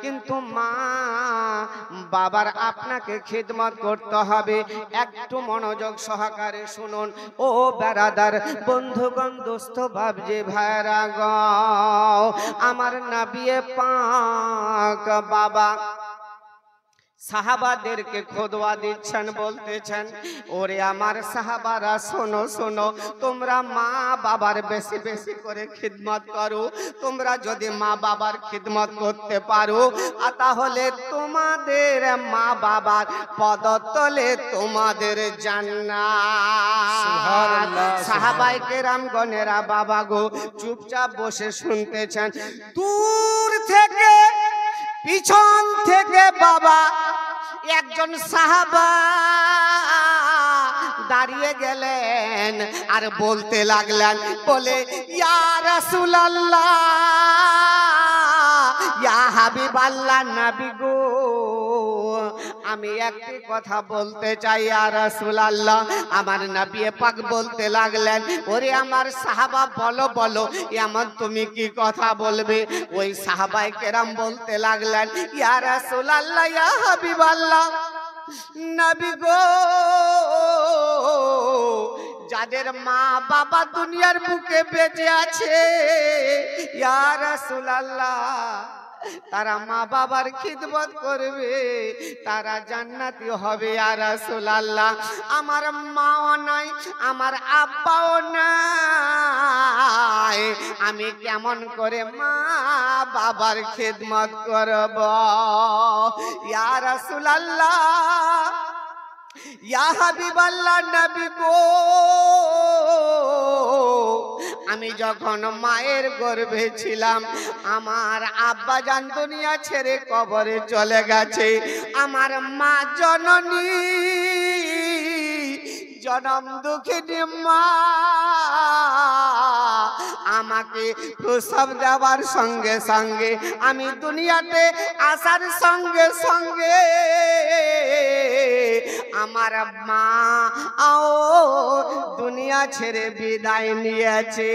কিন্তু মা বাবার আপনাকে খিদমত করতে হবে। একটু মনোযোগ সহকারে শুনুন ও বেরাদার বন্ধুগণ দোস্ত বাবজি ভাইরা গো, আমার নবী পাক বাবা সাহাবাদেরকে খোদওয়া দিচ্ছেন, বলতেছেন ওরে আমার সাহাবারা শোনো শোনো, তোমরা মা বাবার বেশি বেশি করে খিদমত করো। তোমরা যদি মা বাবার খিদমত করতে পারো তাহলে তোমাদের মা বাবার পদতলে তোমাদের জান্নাত। সাহাবায়ে কেরামগণেরা বাবা গো চুপচাপ বসে শুনতেছেন। দূর থেকে পিছন থেকে বাবা একজন সাহাবা দাঁড়িয়ে গেলেন আর বলতে লাগলেন, বলে ইয়া রাসূলুল্লাহ, ইয়া হাবিবাল্লাহ, নবী গো আমি একটি কথা বলতে চাই ইয়া রাসূলুল্লাহ। আমার নবী পাক বলতে লাগলেন, ওরে আমার সাহাবা বলো বলো, এমন তুমি কি কথা বলবে? ওই সাহাবায়ে কেরাম বলতে লাগলেন, ইয়া রাসূলুল্লাহ, ইয়া হাবিবাল্লাহ, নবী গো যাদের মা বাবা দুনিয়ার বুকে বেঁচে আছে ইয়া রাসূলুল্লাহ, তারা মা বাবার খিদমত করবে, তারা জান্নাতি হবে ইয়া রাসূলুল্লাহ। আমার মাও নাই, আমার আব্বাও নাই, আমি কেমন করে মা বাবার খিদমত করব ইয়া রাসূলুল্লাহ, ইয়া হাবিবাল্লাহ, নবী গো আমি যখন মায়ের গর্ভে ছিলাম আমার আব্বা জান দুনিয়া ছেড়ে কবরে চলে গেছে। আমার মা জননী জনম দুঃখিনী মা আমাকে প্রসব দেওয়ার সঙ্গে সঙ্গে আমি দুনিয়াতে আসার সঙ্গে সঙ্গে আমার মা দুনিয়া ছেড়ে বিদায় নিয়েছে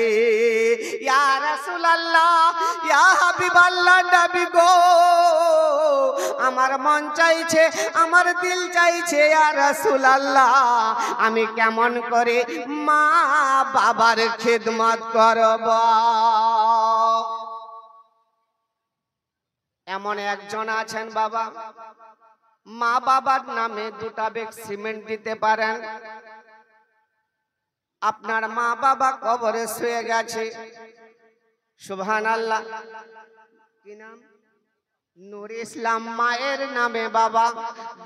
ইয়া রাসূলুল্লাহ, ইয়া হাবিবাল্লাহ, নবী গো আমার মন চাইছে, আমার দিল চাইছে ইয়া রাসূলুল্লাহ, আমি কেমন করে মা বাবার খিদমত করব। এমন একজন আছেন বাবা, মা বাবার নামে 2টা ব্যাগ সিমেন্ট দিতে পারেন। আপনার মা বাবা কবরে শুয়ে গেছে, সুবহানাল্লাহ, কি নাম? নূর ইসলাম মায়ের নামে বাবা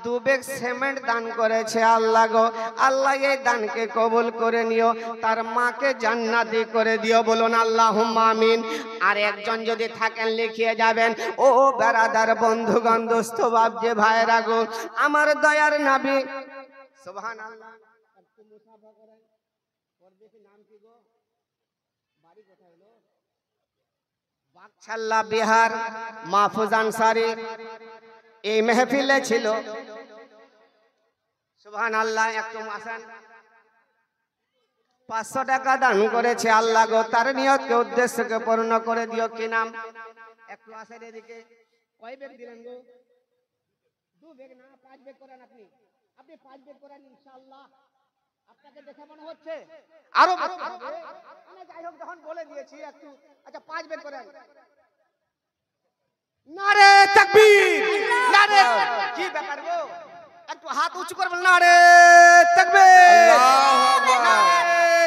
2 ব্যাগ সিমেন্ট দান করেছে। আল্লাহ গো, আল্লাহ এই দানকে কবুল করে নিও, তার মাকে জান্নাতি করে দিও, বলুন আল্লাহুম্মা আমিন। আর একজন যদি থাকেন লিখিয়ে যাবেন। ও বেরাদার বন্ধুগণ দোস্ত বাবজি ভাইরা গো, আমার দয়ার নবী সুবহানাল্লাহ, একটু মুসাফা করেন। ওর দেখি নাম কি গো, বাড়ি কোথায় হলো? বাকশাল্লা বিহার, মাহফুজ আনসারী এই মেহফিলে ছিল, সুবহানাল্লাহ। একটু আসেন। 500 টাকা দান করেছে। আল্লাহ গো তার নিয়তকে উদ্দেশ্যকে পূর্ণ করে দিও। কি নাম? একটু আসেন এদিকে। কয় ব্যাগ দিলেন গো? 2 ব্যাগ না, 5 ব্যাগ করেন আপনি। আপনি 5 ব্যাগ করেন ইনশাআল্লাহ। আপনাকে দেখে মনে হচ্ছে আরো মানে যাই হোক, যখন বলে দিয়েছি একটু, আচ্ছা 5 ব্যাগ করেন। নারে তাকবীর, নারে, কি ব্যাপার গো, একটু হাত উঁচু করে বল, নারে তাকবীর, আল্লাহু আকবার,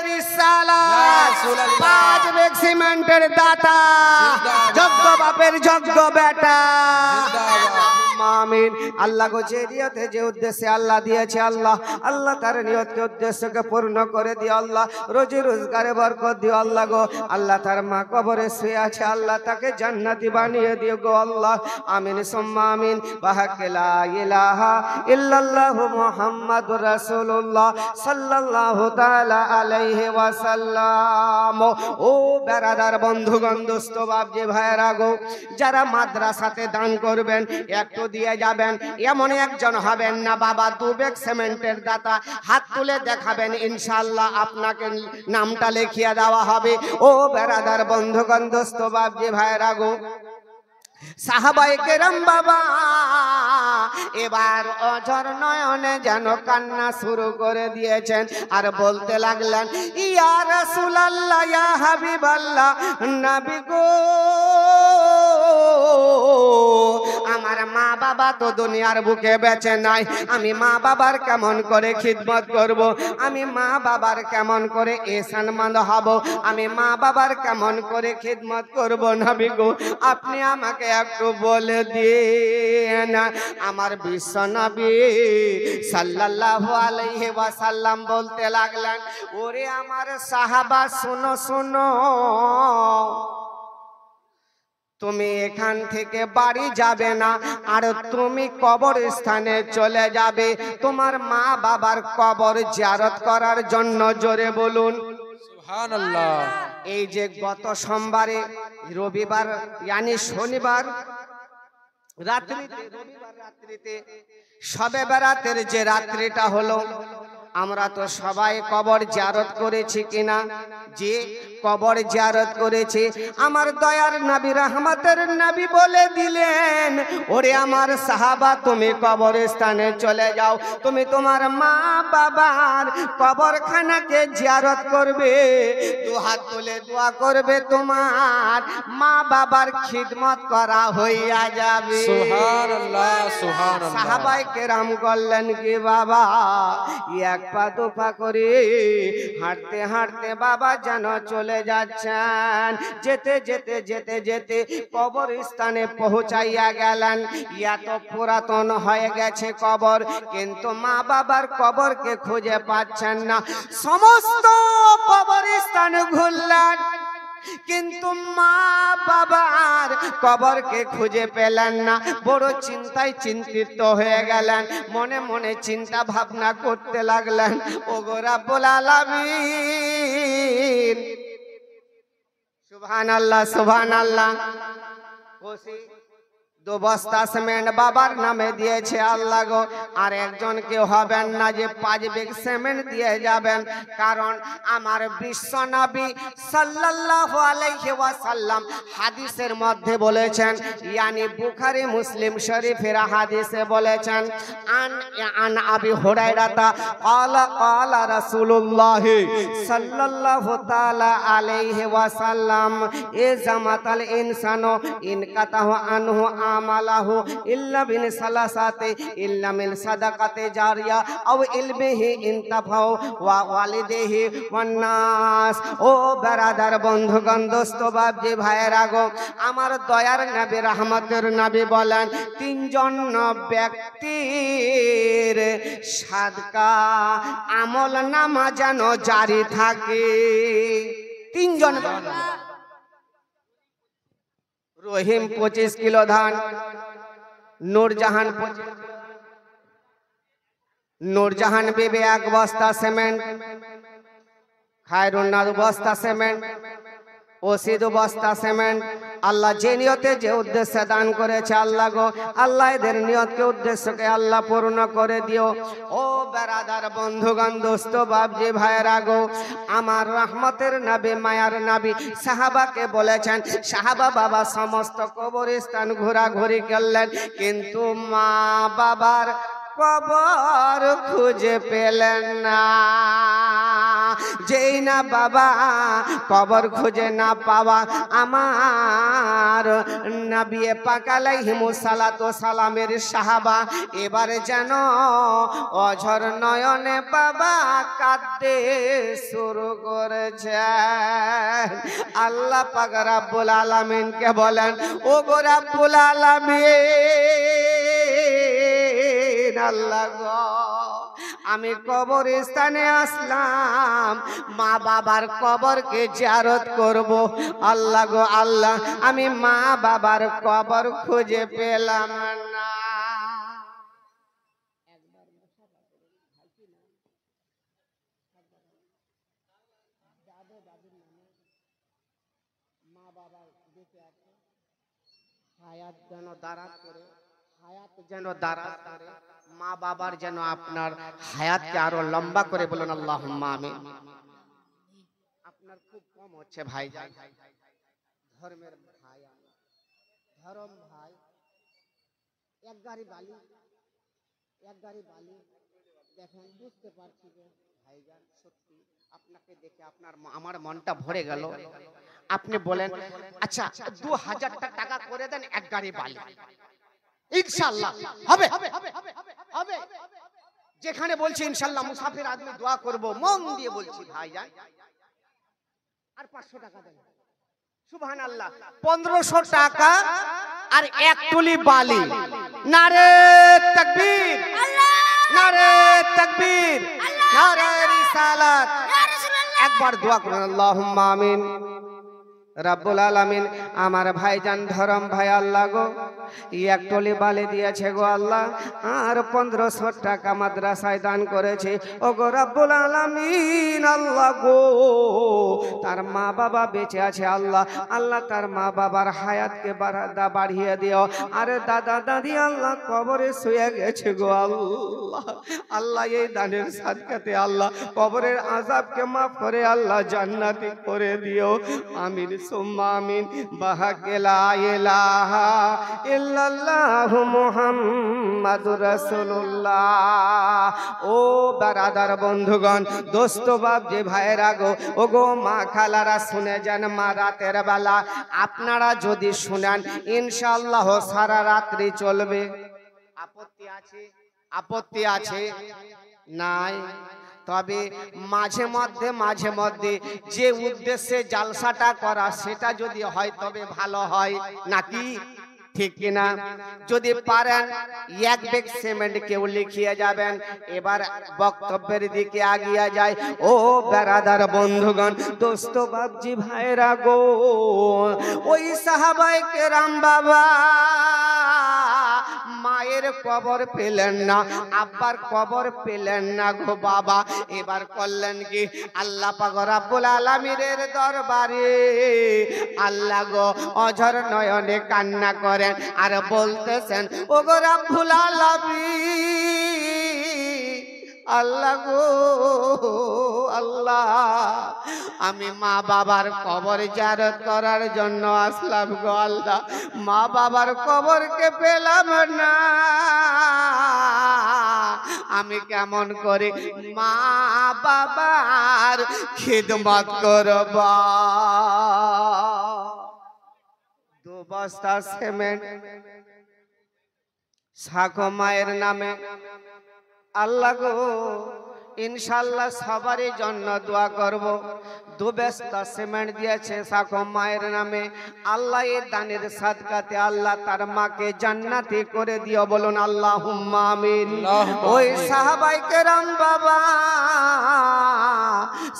রিসালাত। 5 ব্যাগ সিমেন্টের দাতা, যোগ্য বাপের যোগ্য বেটা, আমিন। আল্লাহ গো যে নিয়তে যে উদ্দেশ্যে আল্লাহ দিয়েছে আল্লাহ, আল্লাহ তার নিয়তকে উদ্দেশ্যকে পূর্ণ করে দিও আল্লাহ, রোজি রোজগারে বরকত দিও আল্লাহ গো। আল্লাহ তার মা কবরে শুয়ে আছে, আল্লাহ তাকে জান্নাতি বানিয়ে দিও গো আল্লাহ, আমিন সুম্মা আমিন। বাহাক্কে লা ইলাহা ইল্লাল্লাহু মুহাম্মাদুর রাসূলুল্লাহ সাল্লাল্লাহু তাআলা আলাইহি ওয়াসাল্লাম। ও বেরাদার বন্ধুগণ দোস্ত বাবজি ভাইরা গো, যারা মাদ্রাসাতে দান করবেন একটু দিয়ে যাবেন, এমন একজন হবেন না বাবা 2 ব্যাগ সিমেন্টের দাতা, হাত তুলে দেখাবেন, ইনশাআল্লাহ আপনাকে নামটা লিখিয়ে দেওয়া হবে। ও বেরাদার বন্ধুগণ দোস্ত বাবজি ভাইরা গো, সাহাবায়ে কেরাম বাবা এবার অঝর নয়নে যেন কান্না শুরু করে দিয়েছেন আর বলতে লাগলেন, ইয়া রাসূলুল্লাহ, ইয়া হাবিবাল্লাহ, নবী গো, আমার মা বাবা তো দুনিয়ার বুকে বেঁচে নাই, আমি মা বাবার কেমন করে খিদমত করব, আমি মা বাবার কেমন করে এহসানমন্দ হব, আমি মা বাবার কেমন করে খিদমত করব নবী গো, আপনি আমাকে একটু বলে দিন। আমার বিশ্ব নবী সাল্লাল্লাহু আলাইহি ওয়াসাল্লাম বলতে লাগলেন, ওরে আমার সাহাবা শোনো শোনো, তুমি এখান থেকে বাড়ি যাবে না, আর তুমি কবরস্থানে চলে যাবে তোমার মা বাবার কবর জিয়ারত করার জন্য। জোরে বলুন সুবহানাল্লাহ। এই যে গত সোমবারে রবিবার यानी শনিবার রাত্রিতে শবে বরাতের যে রাত্রিটা হলো, আমরা তো সবাই কবর জিয়ারত করেছি কিনা? যে কবর জিয়ারত করেছি। আমার দয়ার নবী রহমতের নবী বলে দিলেন, ওরে আমার সাহাবা তুমি কবরস্থানে চলে যাও, তুমি তোমার মা বাবার কবরখানাকে জিয়ারত করবে, দুহাত তুলে দোয়া করবে, তোমার মা বাবার খিদমত করা হইয়া যাবে। সুবহানাল্লাহ সুবহানাল্লাহ। সাহাবায়ে কেরাম বললেন কি বাবা, এক পা দু পা করে হাঁটতে হাঁটতে বাবা যেন চলে যাচ্ছেন। যেতে যেতে যেতে যেতে কবরস্থানে পৌঁছাইয়া গেলেন। এত পুরাতন হয়ে গেছে কবর, কিন্তু মা বাবার কবরকে খুঁজে পাচ্ছেন না। সমস্ত কবরস্থান ঘুরলেন, কিন্তু মা বাবার কবরকে খুঁজে পেলেন না। বড় চিন্তায় চিন্তিত হয়ে গেলেন, মনে মনে চিন্তা ভাবনা করতে লাগলেন, ওগো রব্বুল আলামিন, সুবহানাল্লাহ সুবহানাল্লাহ। দু বস্তা সিমেন্ট বাবার নামে দিয়েছে আল্লাহ গো, আর একজন কেউ হবেন না যে 5 ব্যাগ সিমেন্ট দিয়ে যাবেন, কারণ আমার বিশ্ব নবী সাল্লাল্লাহু আলাইহি ওয়াসাল্লাম হাদিসের মধ্যে বলেছেন, यानी বুখারী মুসলিম শরীফের হাদিসে বলেছেন, আন আবি হুরায়রা ক্বালা ক্বালা রাসূলুল্লাহ সাল্লাল্লাহু তাআলা আলাইহি ওয়াসাল্লাম, ইজামাতাল ইনসানু ইনকাতাহু আনহু আমালাহু ইল্লা বিন সালাসাতে ইল্লা মিন সাদাকাতে জারিয়া আও ইলমিহি ইনতাফাউ ওয়া ওয়ালিদিহি ওয়ান নাস। ও ব্রাদার, বন্ধুগণ, দোস্ত, বাপজি, ভাইয়েরা গো, আমার দয়ার নবী রহমতের নবী বলেন, 3 জন ব্যক্তির সাদকা আমল নামা যেন জারি থাকে। 3 জন, রহিম 25 কিলো ধান, নূরজাহান বিবি 1 বস্তা সিমেন্ট, খায়রুন 2 বস্তা সিমেন্ট, ওসি 2 বস্তা সিমেন্ট। আল্লাহ যে নিয়তে যে উদ্দেশ্যে দান করেছে আল্লাহ গো, আল্লাহ এদের নিয়তকে উদ্দেশ্যকে আল্লাহ পূর্ণ করে দিও। ও বেরাদার, বন্ধুগণ, দোস্ত, বাপজি, ভাইয়েরা গো, আমার রহমতের নবী, মায়ার নবী সাহাবাকে বলেছেন, সাহাবা বাবা সমস্ত কবরস্থান ঘোরাঘুরি করলেন, কিন্তু মা বাবার কবর খুঁজে পেলেন না। যেই না বাবা কবর খুঁজে না পাওয়া, আমার নবী পাক আলাইহিমুস সালাতু সালামের সাহাবা এবারে যেন অঝর নয়নে বাবা কাঁদতে শুরু করেছেন। আল্লাহ পাক রব্বুল আলামিনকে বলেন, ও গো রব্বুল আলামিন, আল্লাহ গো, আমি কবরস্থানে আসলাম, মা বাবার কবরকে জিয়ারত করব। আল্লাহ গো আল্লাহ, আমি মা বাবার কবর খুঁজে পেলাম না। মা বাবার বেঁচে আছে, হায়াত যেন দারাজ করে, হায়াত যেন দারাজ করে, মা বাবার যেন আপনার হায়াতকে আরো লম্বা করে, বলুন আল্লাহুম্মা আমিন। আপনার খুব কম হচ্ছে ভাই, ধর্মের ভাই, ধরম ভাই এক গাড়ি বালি দেখেন, বুঝতে পারছি যে ভাইজান সত্যি আপনাকে দেখে আমার মনটা ভরে গেল। আপনি বলেন আচ্ছা 2000 টাকা করে দেন এক গাড়ি বালি, ইনশাআল্লাহ হবে। যেখানে বলছি ইনশাআল্লাহ মুসাফির আদমি দোয়া করব, মন দিয়ে বলছি ভাইজান। আর 500 টাকা দেন, সুবহানাল্লাহ 1500 টাকা আর এক টুলি বালি। নারে তাকবীর, নারে তাকবীর, নারে রিসালাত। একবার দোয়া করুন, আল্লাহুম্মা আমিন। রাব্বুল আলামিন আমার ভাইজান ধরম ভাই আল্লাহ গো এক টলি বালি দিয়েছে গো আল্লাহ, আর 1500 টাকা মাদ্রাসায় দান করেছে ও গো রাব্বুল আলামিন আল্লাহ গো। তার মা বাবা বেঁচে আছে আল্লাহ, আল্লাহ তার মা বাবার হায়াতকে বাড়িয়ে দিও। আর দাদা দাদি আল্লাহ কবরে শুয়ে গেছে গো আল্লাহ, আল্লাহ এই দানের সাদকাতে আল্লাহ কবরের আযাবকে মাফ করে আল্লাহ জান্নাতি করে দিও। আমিন সুম্মা আমিন। বাহাকে লা ইলাহা ইল্লাল্লাহু মুহাম্মাদুর রাসূলুল্লাহ। ও বারাদার বন্ধুগণ, দোস্ত বাপ যে ভাইরা গো, ও গো মা খালারা শুনে যান, মা রাতের বেলা আপনারা যদি শুনেন ইনশাআল্লাহ সারা রাত্রি চলবে। আপত্তি আছে? আপত্তি আছে? নাই। তবে মাঝে মধ্যে যে উদ্দেশ্যে জালসাটা করা সেটা যদি হয় তবে ভালো হয়, নাকি ঠিক কিনা? যদি পারেন এক ব্যাগ সিমেন্ট কেউ লিখিয়ে যাবেন। এবার বক্তব্যের দিকে আগিয়ে যায়। ও বেরাদার বন্ধুগণ, দোস্ত বাপজি ভাইরা গো, ওই সাহাবায়ে কেরাম বাবা মায়ের কবর পেলেন না, আব্বার কবর পেলেন না গো বাবা। এবার করলেন কি, আল্লাহ পাক রব্বুল আলামিনের দরবারে আল্লাহ গো অঝর নয়নে কান্না করেন আর বলতেছেন, ও গো রব্বুল আলামিন আল্লাহ গো আল্লাহ, আমি মা বাবার কবর জিয়ারত করার জন্য আসলাম গো আল্লাহ, মা বাবার কবরকে পেলাম না, আমি কেমন করে মা বাবার খিদমত করব? 2 বস্তা সিমেন্ট সাকো মায়ের নামে। আল্লাহ গো ইনশাআল্লাহ সবারই জন্য দোয়া করব। 2 বস্তা সিমেন্ট দিয়েছে সাকো মায়ের নামে। আল্লাহ এই দানের সাদকাতে আল্লাহ তার মাকে জান্নাতি করে দিও, বলুন আল্লাহুম্মা আমিন। ওই সাহাবায়ে কেরাম বাবা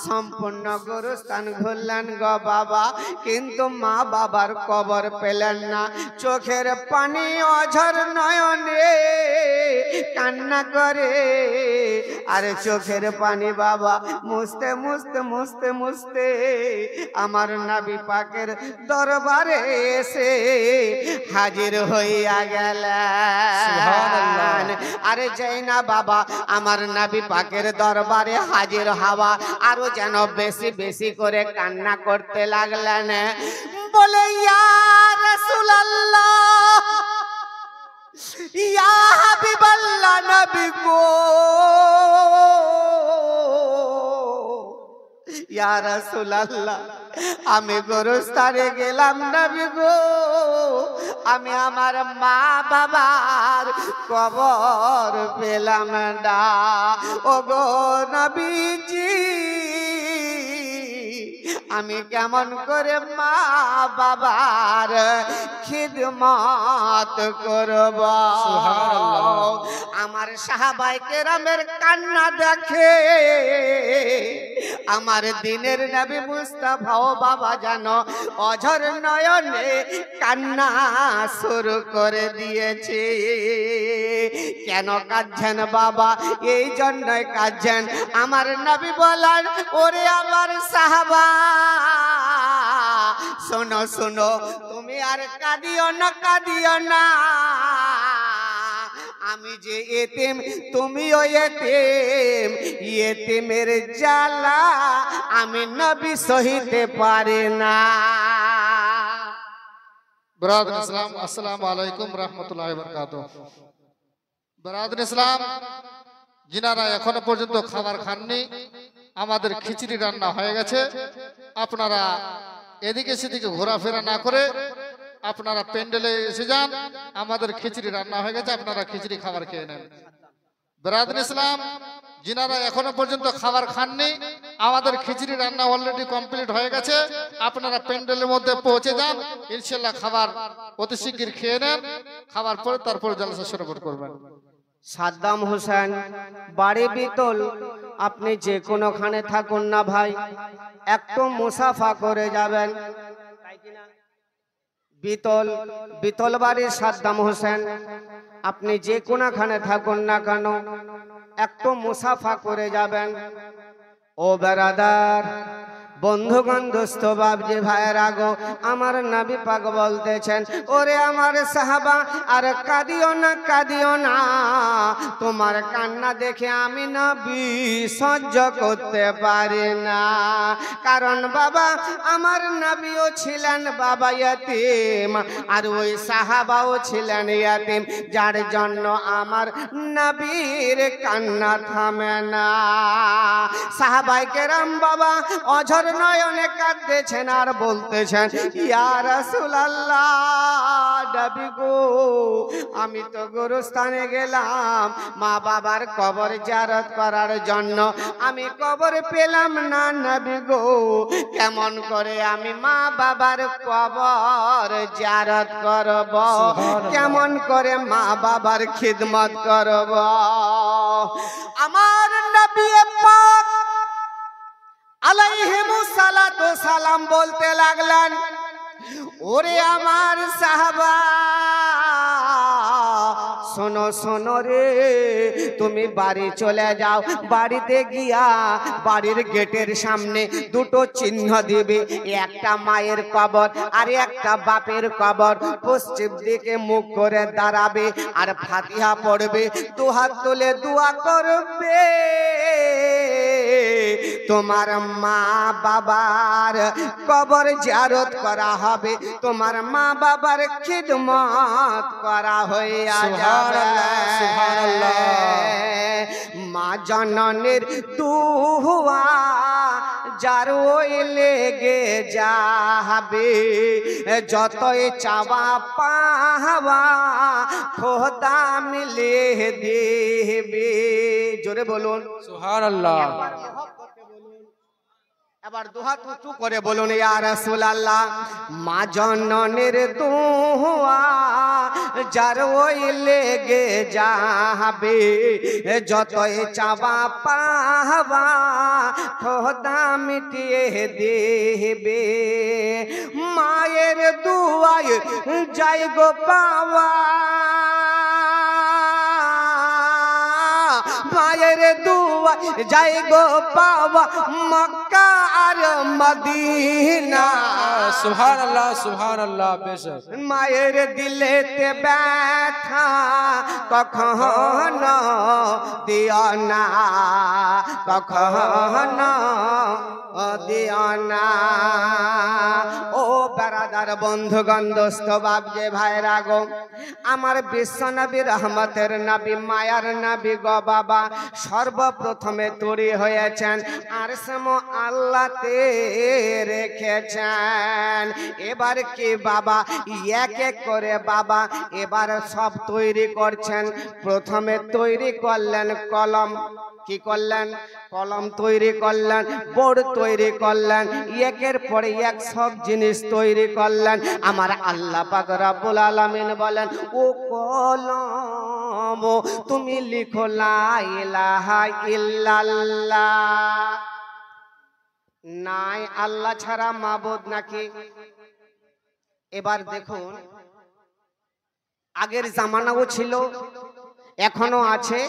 সম্পূর্ণ গোরস্থান ঘুরলেন গো বাবা, কিন্তু মা বাবার কবর পেলেন না। চোখের পানি অঝর নয়নে কান্না করে, আরে চোখের পানি বাবা মুছতে মুছতে মুছতে মুছতে আমার নবী পাকের দরবারে এসে হাজির হইয়া গেলেন। আরে যাই না বাবা আমার নবী পাকের দরবারে হাজির হওয়া, আরো যেন বেশি বেশি করে কান্না করতে লাগলেন। বলে ইয়া রাসূলুল্লাহ, ইয়া হাবিবাল্লাহ নবী গো, ইয়া রাসূলুল্লাহ আমি গোরস্থানে গেলাম নবী গো, আমি আমার মা বাবার কবর পেলাম না। ও গো নবীজি আমি কেমন করে মা বাবার খিদমত করব? আমার সাহাবায়ে কেরামের কান্না দেখে আমার দিনের নবী মুস্তাফা ও বাবা জানো অঝর নয়নে কান্না শুরু করে দিয়েছে। কেন কাঁদছেন বাবা? এই জন্যই কাঁদছেন। আমার নবী বলেন, ওরে আমার সাহাবা শোনো শোনো, তুমি আর কাঁদিও না, কাঁদিও না। আমি যে এতিম তুমিও এতিম, এতিমের জ্বালা আমি নবী সহিতে পারি না। बरादर इस्लाम अस्सलामु अलैकुम रहमतुल्लाहि व बरकातुहू। बरादर इस्लाम जिनारा এখনো পর্যন্ত খাবার খাননি আমাদের খিচুড়ি রান্না হয়ে গেছে। আপনারা এদিকে সেদিকে ঘোরাফেরা না করে আপনারা প্যান্ডেলে এসে যান। আমাদের খিচুড়ি রান্না হয়ে গেছে, আপনারা খিচুড়ি খাবার খেয়ে নেন। বরাদর ইসলাম जिनारा এখনো পর্যন্ত খাবার খাননি আমাদের খিচুড়ি রান্না অলরেডি কমপ্লিট হয়ে গেছে। আপনারা প্যান্ডেলের মধ্যে পৌঁছে যান, ইনশাআল্লাহ খাবার অতি শীঘ্র খেয়ে নেন। খাবার পরে তারপর জলসা শুরু করবেন। সাদ্দাম হোসেন বাড়ি বিতল, আপনি যে কোনোখানে থাকুন না ভাই, একটু মুসাফা করে যাবেন। বিতল বিতল বাড়ির সাদ্দাম হোসেন, আপনি যে কোনোখানে থাকুন না কেন একটু মুসাফা করে যাবেন। ও বেরাদার বন্ধুগণ দোস্ত বাবজি ভাইয়েরা গো, আমার নবী পাক বলতেছেন, ওরে আমার সাহাবা আর কাঁদিও না, তোমার কান্না দেখে আমি নবী সহ্য করতে পারি না। কারণ বাবা আমার নবীও ছিলেন বাবা ইয়াতিম, আর ওই সাহাবাও ছিলেন ইয়াতিম, যার জন্য আমার নবীর কান্না থামে না। সাহাবায়ে কেরাম বাবা অঝর নয়নে কাঁদতেছেন আর বলতেছেন, ইয়া রাসূলুল্লাহ, নবী গো, আমি তো গোরস্থানে গেলাম মা বাবার কবর জিয়ারত করার জন্য, আমি কবর পেলাম না নবী গো, কেমন করে আমি মা বাবার কবর জিয়ারত করব, কেমন করে মা বাবার খিদমত করব। আমার নবী পাক আলাইহিমুস সালাতু সালাম বলতে লাগলেন, ওরে আমার সাহাবা শোনো শোনো রে, তুমি বাড়ি চলে যাও, বাড়িতে গিয়া বাড়ির গেটের সামনে দুটো চিহ্ন দিবে, একটা মায়ের কবর আর একটা বাপের কবর। পশ্চিম দিকে মুখ করে দাঁড়াবে আর ফাতিহা পড়বে, দুহাত তুলে দোয়া করবে, তোমার মা বাবার কবর জিয়ারত করা হবে, তোমার মা বাবার খিদমত করা হইয়া যাবে। মা জননের দুয়া যার ওই লেগে যাবে, যতই চাওয়া পাওয়া খোদা মিলে দেবে। জোরে বলুন সুবহানাল্লাহ। এবার দুহাত উঁচু করে বলুন, ইয়া রাসূলুল্লাহ, মা জননের দোয়া যার ওই লেগে যাবে, যতই চাওয়া পাওয়া খোদা মিটিয়ে দেবে। মায়ের দুয়ায় যাই গো পাওয়া, মায়ের দুয়া যাই গো পাওয়া মক্কা আর মদিনা। সুবহানাল্লাহ সুবহানাল্লাহ। বেশক মায়ের দিলেতে ব্যথা কখনো দিও না, কখনো দিও না। ও বেরাদার বন্ধুগণ দোস্ত বাবজি ভাইরা গো, আমার বিশ্ব নবী রহমতের নবী মায়ার নবী গো বাবা সর্বপ্রথমে তৈরি হয়েছেন আরশেম আল্লাহতে রেখেছেন। এবার কি বাবা এক এক করে বাবা এবার সব তৈরি করছেন। প্রথমে তৈরি করলেন কলম, কি করলেন? কলম তৈরি করলেন, বোর্ড তৈরি করলেন, একের পরে এক সব জিনিস তৈরি করলেন। আমার আল্লাহ পাক রব্বুল আলামিন বলেন, ও কলম তুমি লিখো লা ইলাহা ইল্লাল্লাহ, নাই আল্লাহ ছাড়া মাবুদ নাকি। এবার দেখুন, আগের জামানাও ছিল, এখনো আছে,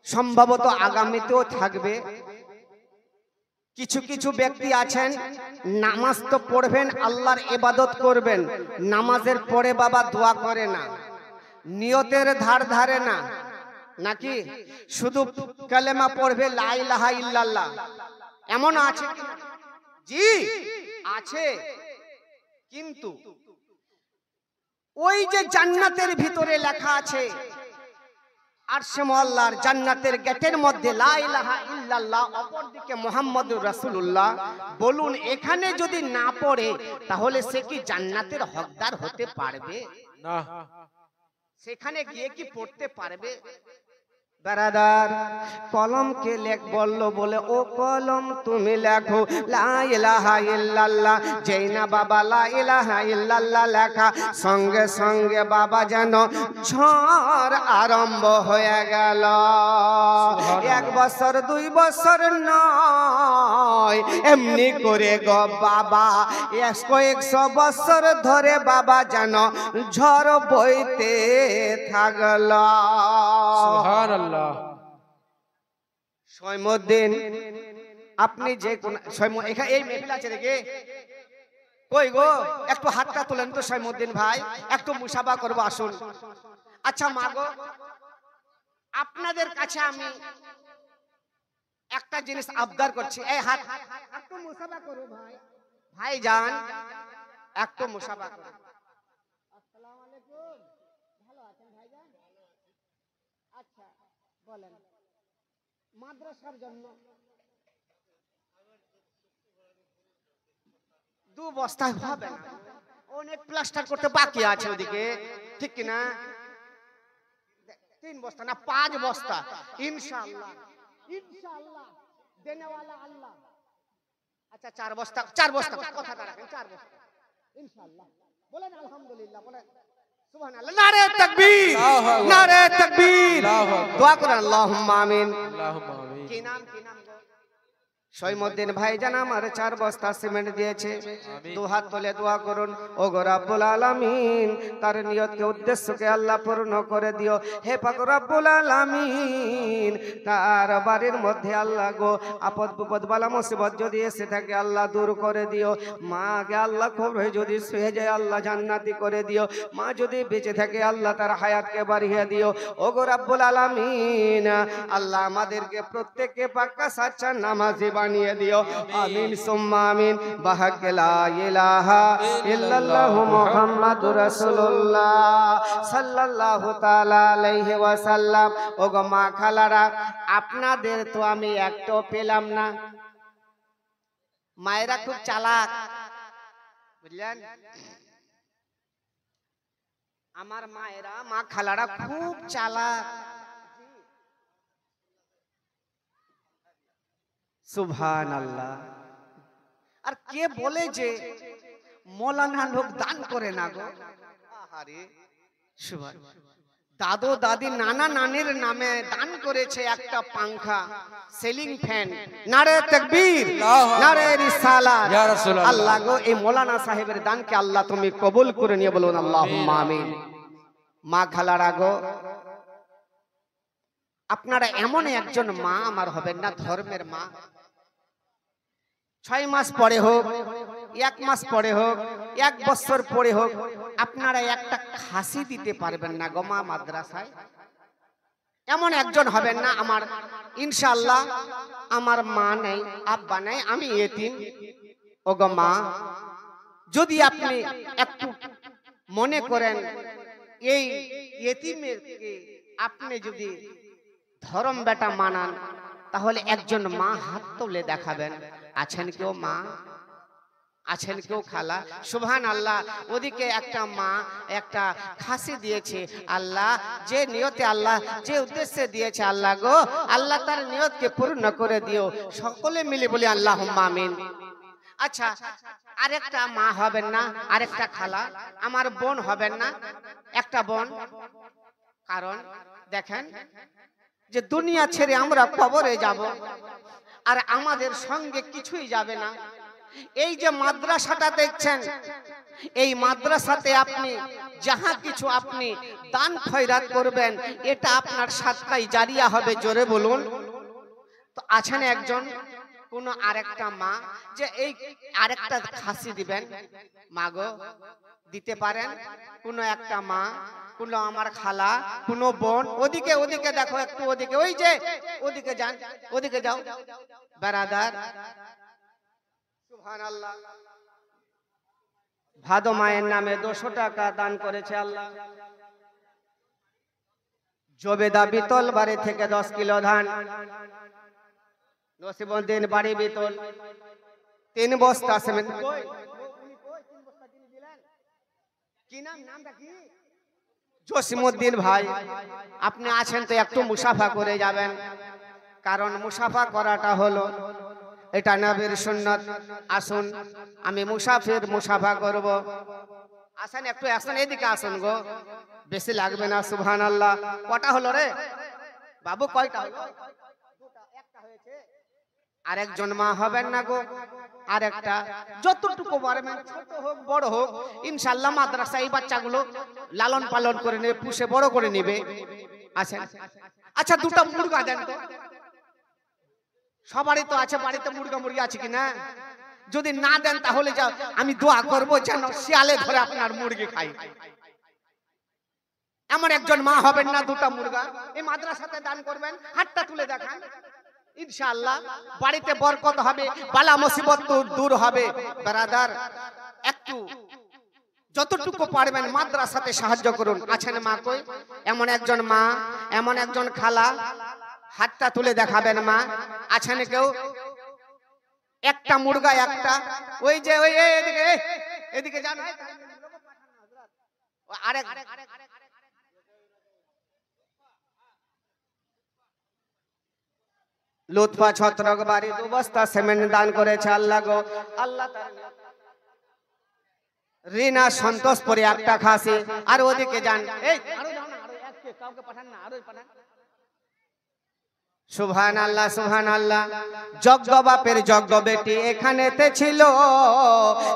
সম্ভবত আগামীতেও থাকবে। কিছু কিছু ব্যক্তি আছেন নামাজ তো পড়বেন, আল্লাহর ইবাদত করবেন, নামাজের পরে বাবা দোয়া করে না, নিয়তের ধার ধারে না, নাকি শুধু কালেমা পড়বে লা ইলাহা ইল্লাল্লাহ। এমন আছে? জি আছে, কিন্তু ওই যে জান্নাতের ভিতরে লেখা আছে আরশে মুআল্লার জান্নাতের গেটের মধ্যে লা ইলাহা ইল্লাল্লাহ, অপরদিকে মুহাম্মদুর রাসূলুল্লাহ। বলুন এখানে যদি না পড়ে তাহলে সে কি জান্নাতের হকদার হতে পারবে? না। সেখানে গিয়ে কি পড়তে পারবে? বারাদার কলমকে লেখ বলল বলে, ও কলম তুমি লেখো লা ইলাহা ইল্লাল্লাহ। যেই না বাবা লা ইলাহা ইল্লাল্লাহ লেখা, সঙ্গে সঙ্গে বাবা যেন ঝড় আরম্ভ হয়ে গেল। 1 বছর 2 বছর নয়, এমনি করে গো বাবা 100 বছর ধরে বাবা যেন ঝড় বইতে থাকল। সুবহানাল্লাহ। সৈমুদ্দিন, আপনি যে কোন এখানে এই মেহফিল আছে দেখে কই গো, একটু হাতটা তোলেন তো সৈমুদ্দিন ভাই, একটু মুসাফা করবো আসুন। আচ্ছা মা গো, আপনাদের কাছে আমি একটা জিনিস আবদার করছি, এই হাত একটু মুসাফা করো ভাই, ভাই যান একটু মুসাফা করো। আসসালামু আলাইকুম, ভালো আছেন ভাইজান? আচ্ছা বলেন, মাদ্রাসার জন্য 2 বস্তা হবে না, অনেক প্লাস্টার করতে বাকি আছে ওদিকে, ঠিক কি না? 3 বস্তা না 5 বস্তা ইনশাআল্লাহ, ইনশাআল্লাহ দেনেওয়ালা আল্লাহ। আচ্ছা 4 বস্তা, 4 বস্তা কথাটা রাখেন, 4 বস্তা ইনশাআল্লাহ। বলেন আলহামদুলিল্লাহ, বলেন সুবহানাল্লাহ, নারে তাকবীর, নারে তাকবীর। দোয়া করেন আল্লাহুম্মা আমিন। আল্লাহুম্মা আমিন। কি নাম গো? সৈমুদ্দিন ভাইজান আমার 4 বস্তা সিমেন্ট দিয়েছে, 2 হাত তুলে দোয়া করুন, ও গো রব্বুল আলামিন তার নিয়তকে উদ্দেশ্যকে আল্লাহ পূর্ণ করে দিও। হে পাক রব্বুল আলামিন তার বাড়ির মধ্যে আল্লাহ গো আপদ বিপদ বালা মুসিবত যদি এসে থাকে আল্লাহ দূর করে দিও। মাকে আল্লাহ খবর যদি শুয়ে যায় আল্লাহ জান্নাতি করে দিও। মা যদি বেঁচে থাকে আল্লাহ তার হায়াতকে বাড়িয়ে দিও। ও গো রব্বুল আলামিন আল্লাহ আমাদেরকে প্রত্যেককে পাক্কা সাচ্চা নামাজি বানিয়ে দিও। আমিন সুম্মা আমিন। বাহাক লা ইলাহা ইল্লাল্লাহ মুহাম্মাদুর রাসূলুল্লাহ সাল্লাল্লাহু তাআলা আলাইহি ওয়াসাল্লাম। ওগো মা খালারা, আপনাদের তো আমি একটাও পেলাম না। মায়েরা খুব চালাক, বুঝলেন? আমার মায়েরা, মা খালারা খুব চালাক। সুবহানাল্লাহ। আর কে বলে যে মৌলানা লোক দান করে না গো? আহারে সুবহান। দাদু দাদি নানা নানির নামে দান করেছে একটা পাংখা, সিলিং ফ্যান। নারে তাকবীর, নারে রিসালাত। ইয়া রাসূলুল্লাহ। আল্লাহ গো এই মৌলানা সাহেবের দানকে আল্লাহ তুমি কবুল করে নিয়ে বলুন আল্লাহুম্মা আমিন। মা খালারা গো, আপনারা এমন একজন মা আমার হবেন না, ধর্মের মা। 6 মাস পরে হোক, 1 মাস পরে হোক, 1 বছর পরে হোক, আপনারা একটা খাসি দিতে পারবেন না গো মা মাদ্রাসায়। এমন একজন হবেন না। আমার ইনশাআল্লাহ আমার মা নেই, আব্বা নেই, আমি এতিম। ও গো মা, যদি আপনি একটু মনে করেন এই এতিমেরকে আপনি যদি ধর্ম বেটা মানান, তাহলে একজন মা হাত তুলে দেখাবেন। আছেন কেউ মা? আছেন কেউ খালা? সুবহানাল্লাহ। ওদিকে একটা মা একটা খাসি দিয়েছে। আল্লাহ যে নিয়তে, আল্লাহ যে উদ্দেশ্যে দিয়েছে, আল্লাহ গো আল্লাহ তার নিয়তকে পূর্ণ করে দিও। সকলে মিলে বলি আল্লাহুম্মা আমিন। আচ্ছা, আরেকটা মা হবেন না? আরেকটা খালা, আমার বোন হবেন না? একটা বোন। কারণ দেখেন যে দুনিয়া ছেড়ে আমরা কবরে যাব, আর আমাদের সঙ্গে কিছুই যাবে না। এই যে মাদ্রাসাটা দেখছেন, এই মাদ্রাসাতে আপনি যাহা কিছু আপনি দান খয়রাত করবেন, এটা আপনার সাদকায়ে জারিয়া হবে। জোরে বলুন। তো আছেন একজন কোন আরেকটা মা যে এই আরেকটা খাসি দিবেন? মাগো দিতে পারেন? কোন একটা মা, কোন আমার খালা, কোন বোন? ওদিকে ওদিকে দেখো, একটু ওদিকে, ওই যে ওদিকে যান, ওদিকে যাও বারাদার। সুবহানাল্লাহ। ভাদো মায়ের নামে 200 টাকা দান করেছে আল্লাহ। জবেদা বিতল বাড়ি থেকে 10 কিলো ধান। নসিবউদ্দিন বাড়ি বিতল 3 বস্তা সিমেন্ট। কি নাম, নামটা কি? জসিমউদ্দিন ভাই, আপনি আছেন তো একটু মুসাফা করে যাবেন, কারণ মুসাফা করাটা হলো এটা নবীর সুন্নাত। আসুন, আমি মুসাফা করব। আসেন, একটু আসেন, এদিকে আসুন গো, বেশি লাগবে না। সুবহানাল্লাহ। কটা হলো রে বাবু? কয়টা হলো? একটা হয়েছে। আরেকজন মা হবেন না গো? আরেকটা, যতটুকু পারবেন, ছোট হোক বড় হোক, ইনশাআল্লাহ মাদ্রাসা এই বাচ্চাগুলো লালন পালন করে নেবে, পুষে বড় করে নেবে। আসেন। আচ্ছা, 2টা মুরগা দেন তো। সবারই তো আছে বাড়িতে মুরগি আছে কিনা? যদি না দেন তাহলে যাও, আমি দোয়া করবো যেন শিয়ালে ধরে আপনার মুরগি খাই। এমন একজন মা হবেন না, 2টা মুরগা এই মাদ্রাসাতে দান করবেন, হাতটা তুলে দেখান। ইনশাআল্লাহ বাড়িতে বরকত হবে, বালা মুসিবত দূর হবে। ব্রাদার, একটু যতটুকু পারবেন মাদ্রাসাতে সাহায্য করুন। আছেন মা কই? এমন একজন মা, এমন একজন খালা, হাতটা তুলে দেখাবেন মা। আছেন কেউ? একটা মুরগা, একটা। ওই যে ওই এদিকে, এদিকে যান। আরেক লুৎফা ছত্রক বাড়ি 2 বস্তা সিমেন্ট দান করেছে আল্লাহ গো। আল্লাহ রিনা সন্তোষপুরে একটা খাসি। আর ওদিকে যান, এই আরো যাও না, আরো এককে কাউকে পাঠান না, আরো পাঠান। সুবহানাল্লাহ, সুবহানাল্লাহ। যজ্ঞ বাপের যজ্ঞ বেটি এখানেতে ছিল,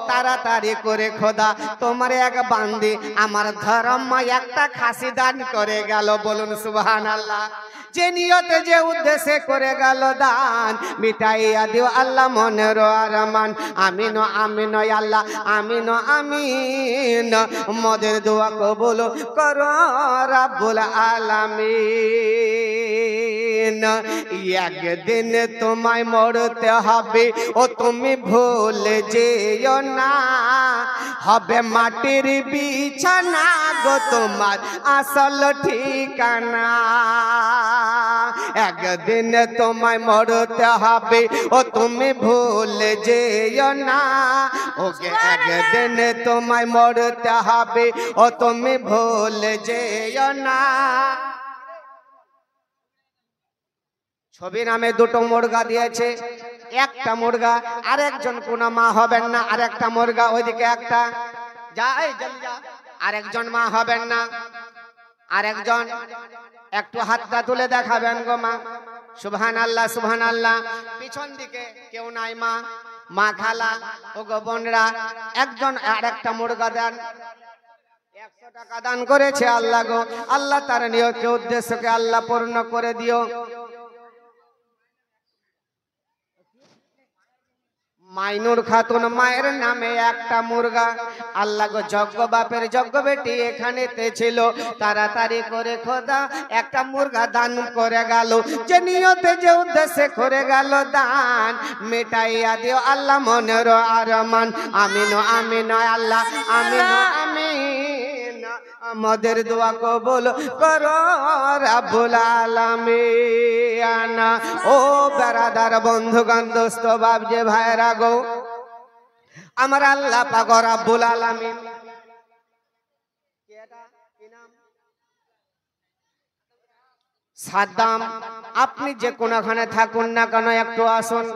তাড়াতাড়ি করে খোদা তোমার এক বান্দি আমার ধর্ম একটা খাসি দান করে গেল। বলুন সুবহানাল্লাহ। যে নিয়তে যে উদ্দেশ্যে করে গেল দান, মিটাইয়া দিও আল্লাহ মনের আরমান। আমিন আমিন আল্লাহ, আমিন আমিন। মদের দোয়া কবুল করো রাব্বুল আলামিন। একদিন তোমায় মরতে হবে, ও তুমি ভুলে যেও না। হবে মাটির বিছানা গো তোমার আসল ঠিকানা। একদিন তোমায় মরতে হবে, ও তুমি ভুলে যেও না। ওকে একদিন তোমায় মরতে হবে, ও তুমি ভুলে যেও না। ছবি নামে 2টো মুরগা দিয়েছে। একটা মুরগা, আরেকজন কোন মা হবেন না, আরেকটা মুরগা ওইদিকে একটা। যা, এই জলদি যা। আরেকজন মা হবেন না, আরেকজন একটু হাতটা তুলে দেখাবেন গো মা। সুবহানাল্লাহ, সুবহানাল্লাহ। পিছন দিকে কেউ নাই মা, মা খালা ও গো বোনরা, একজন আরেকটা মুরগা দেন। 100 টাকা দান করেছে আল্লাহ গো। আল্লাহ তার নিয়তকে উদ্দেশ্যকে আল্লাহ পূর্ণ করে দিও। মাইনুর খাতুন মায়ের নামে একটা মুরগা। আল্লাহ গো, যজ্ঞ বাপের যজ্ঞ বেটি এখানেতে ছিল, তাড়াতাড়ি করে খোদা একটা মুরগা দান করে গেল। যে নিয়তে যে উদ্দেশ্যে করে গেল দান, মেটাইয়া দিও আল্লাহ মনের আরমান। আমিন আমিন আল্লাহ, আমিন আমিন। আমাদের দোয়া কবুল করো রাব্বুল আলামিন। ও বেরাদার বন্ধুগণ, দোস্ত বাপ যে ভাইরা গো, আমার আল্লাহ পাক রাব্বুল আলামিন। সাদ্দাম, আপনি যে কোনখানে থাকুন না কেন একটু আসুন।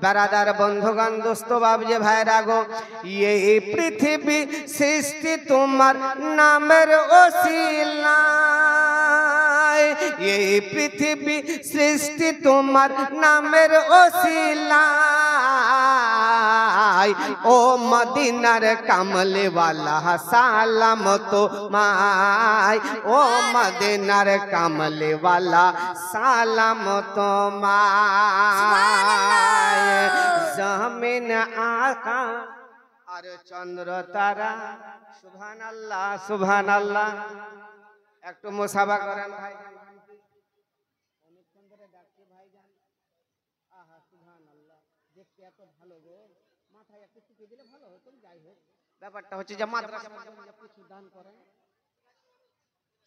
বেরাদার বন্ধুগণ, দোস্ত বাপ যে ভাইরা গো, এই পৃথিবী সৃষ্টি তোমার নামের ওসিলায়। এই পৃথিবী সৃষ্টি তোমার নামের ওসিলায়। ও মদিনার কামলিওয়ালা সালাম তোমায়। ও মদিনার কামলিওয়ালা সালাম তোমায়। জমিন আকাশ আর চন্দ্র তারা, সুবহানাল্লাহ, সুবহানাল্লাহ। একটু মুসাফা করেন ভাই। অনেকক্ষণ ধরে ডাকছি ভাইজান। আহা সুবহানাল্লাহ, দেখতে এত ভালো গো, মাথায় একটু টুপি দিলে ভালো হতো। যাই হোক, ব্যাপারটা হচ্ছে যে মাদ্রাসা কিছু দান করেন।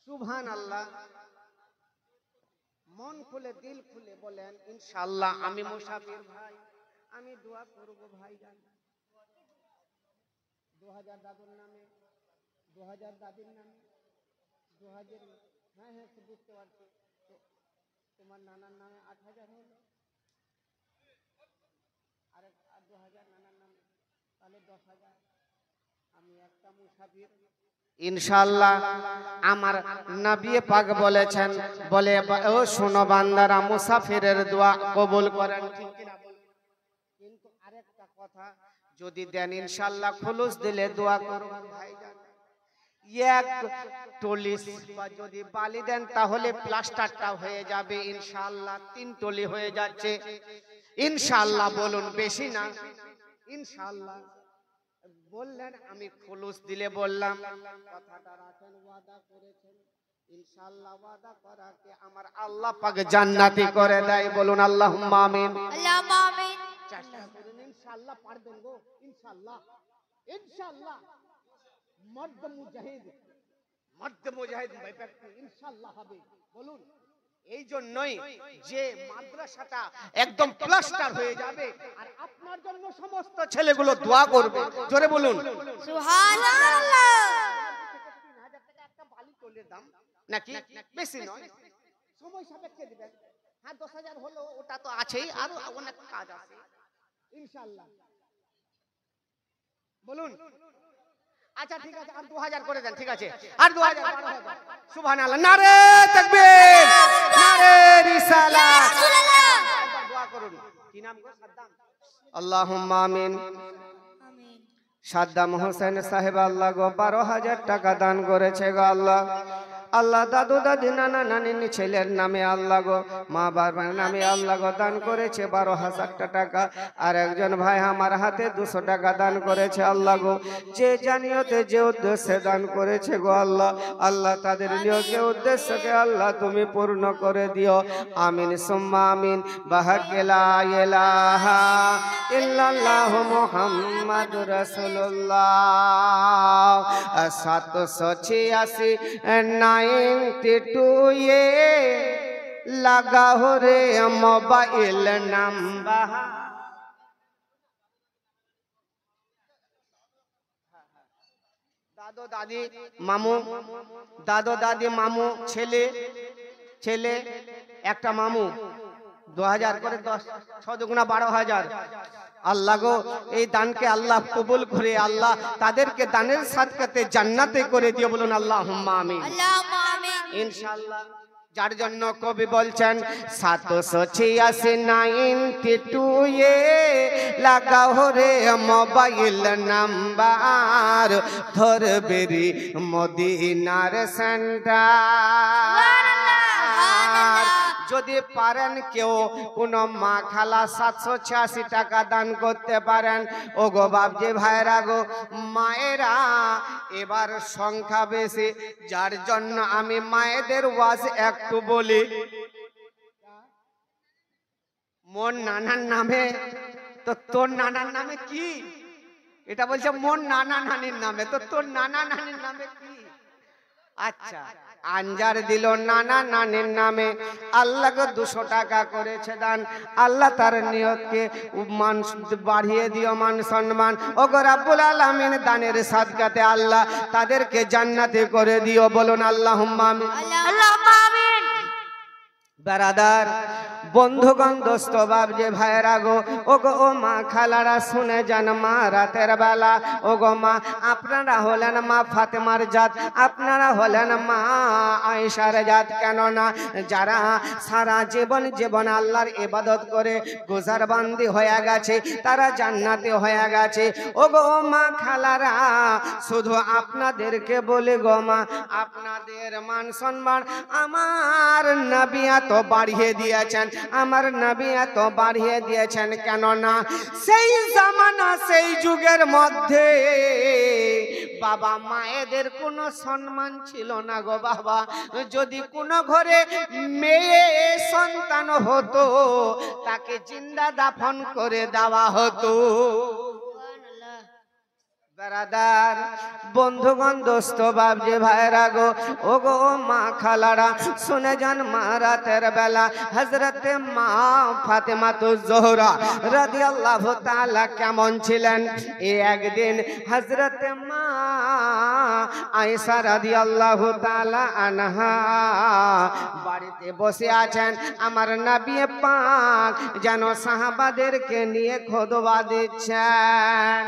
সুবহানাল্লাহ। মন খুলে দিল খুলে বলেন ইনশাআল্লাহ আমি মুসাফির ভাই, আমি দোয়া করব ভাইজান। 2000 দাদুর নামে, 2000 দাদির নামে, 2000, হ্যাঁ হ্যাঁ বুঝতে পারছি। তো তোমার নানার নামে 8000 হলো, আর 2000 নানার নামে, তাহলে 10,000। আমি একটা মুসাফির ইনশাআল্লাহ। আমার নবী পাক বলেছেন, বলে ও শোনো বান্দারা, মুসাফিরের দোয়া কবুল করেন, ঠিক কি না বলুন? কিন্তু আরেকটা কথা, যদি দেন ইনশাআল্লাহ খুলুস দিলে দোয়া করবেন ভাইজান। এক টলি বা যদি বালি দেন তাহলে প্লাস্টারটা হয়ে যাবে ইনশাআল্লাহ। 3 টলি হয়ে যাচ্ছে ইনশাআল্লাহ। বলুন বেশি না ইনশাআল্লাহ। বললেন আমি খুলুস দিলে বললাম, কথাটা রাখেন, ওয়াদা করেছেন ইনশাআল্লাহ। ওয়াদা করাকে আমার আল্লাহ পাক জান্নাতি করে দেয়। বলুন আল্লাহুম্মা আমিন। আল্লাহুম্মা আমিন। চেষ্টা করুন ইনশাআল্লাহ পারবেন গো, ইনশাআল্লাহ ইনশাআল্লাহ। মর্দ মুজাহিদ ব্যক্তি ইনশাআল্লাহ হবে। বলুন এই জন্যই যে মাদ্রাসাটা একদম প্লাস্টার হয়ে যাবে, আর আপনার জন্য সমস্ত ছেলেগুলো দোয়া করবে। জোরে বলুন সুবহানাল্লাহ। 3000 টাকা একটা বালি টলের দাম নাকি, বেশি নয়, সময় সাপেক্ষে দিবেন। হ্যাঁ 10,000 হলো, ওটা তো আছেই, আর অনেক কাজ আছে ইনশাআল্লাহ। বলুন আচ্ছা ঠিক আছে, আর 2000 করে দেন, ঠিক আছে, আর 2000, 12,000। সুবহানাল্লাহ। নারে তাকবীর, নারে রিসালাত। দোয়া করুন। কি নাম গো? সাদ্দাম। আল্লাহুম্মা আমিন। আমিন। সাদ্দাম হোসেন সাহেব আল্লাহ গো 12,000 টাকা দান করেছে গো আল্লাহ। আল্লাহ দাদু দাদি নানা নানির ছেলের নামে আল্লাহ গো, মা বাবার নামে আল্লাহ গো দান করেছে 12,000 টাকা। আর একজন ভাই আমার হাতে 200 টাকা দান করেছে আল্লাহ গো। যে জানিয়তে যে উদ্দেশ্যে দান করেছে গো আল্লাহ, আল্লাহ তাদের নিয়তে উদ্দেশ্যকে আল্লাহ তুমি পূর্ণ করে দিও। আমিন সুম্মা আমিন। বাহাক্কে লা ইলাহা ইল্লাল্লাহু মুহাম্মাদুর রাসূলুল্লাহ। 786 92 ये लगा हो रे मोबाइल नंबर। दादो दादी मामू, दादो दादी मामू, ছেলে ছেলে একটা মামু 2000 করে 10, 6 দুগুণা 12,000। আল্লাহ গো এই দানকে আল্লাহ কবুল করে আল্লাহ তাদেরকে দানের সাদকাতে জান্নাতে করে দিও। বলুন আল্লাহুম্মা আমিন। আল্লাহুম্মা আমিন। ইনশাআল্লাহ। যার জন্য কবি বলছেন 786 92 ये लगा हो रे मोबाइल नंबर, ধরবেরি মদিনার সেন্টার। যদি পারেন কেউ কোন মা খালা 786 টাকা দান করতে পারেন, ও গো বাপজি ভাইরা গো, মায়েরা এবার সংখ্যা বেশি, যার জন্য আমি মায়েদের ওয়াজ একটু বলি। মোর নানার নামে, তো তোর নানার নামে কি? এটা বলছে মোর নানা নানির নামে, তো তোর নানা নানির নামে কি? আচ্ছা, আঞ্জার দিল নানা নানির নামে, আল্লাহকে 200 টাকা করেছে দান। আল্লাহ তার নিয়তকে মান বাড়িয়ে দিও, মান সম্মান। ও গো রাব্বুল আলামিন দানের সাদকাতে আল্লাহ তাদেরকে জান্নাতে করে দিও। বলুন আল্লাহুম্মা আমিন। আল্লাহুম্মা আমিন। বারাদার বন্ধুগণ দোস্ত বাপ যে ভাইরা গো, ও গো ও মা খালারা শুনে যান, মা রাতের বেলা, ও গো মা আপনারা হলেন মা ফাতেমার জাত, আপনারা হলেন মা আয়েশার জাত। কেননা যারা সারা জীবন আল্লাহর ইবাদত করে গুজারবান্দি হয়ে গেছে, তারা জান্নাতে হয়ে গেছে। ও গো ও মা খালারা, শুধু আপনাদেরকে বলি গো মা, আপনাদের মান সম্মান আমার নবী এত বাড়িয়ে দিয়েছেন, আমার নবী এত বাড়িয়ে দিয়েছেন। কেননা সেই জামানা সেই যুগের মধ্যে বাবা মায়েদের কোনো সম্মান ছিল না গো বাবা। যদি কোনো ঘরে মেয়ে সন্তান হতো, তাকে জিন্দা দাফন করে দেওয়া হতো। বেরাদার বন্ধুগণ দোস্ত বাবজি ভাইরা গো ও গো মা খালারা শুনে যান মা রাতের বেলা হযরতে মা ফাতেমা তো জোহরা রাদিয়াল্লাহু তাআলা কেমন ছিলেন। এই একদিন হযরতে মা আয়েশা রাদিয়াল্লাহু তাআলা আনহা বাড়িতে বসে আছেন, আমার নবী পাক যেন সাহাবাদেরকে নিয়ে খুতবা দিচ্ছেন।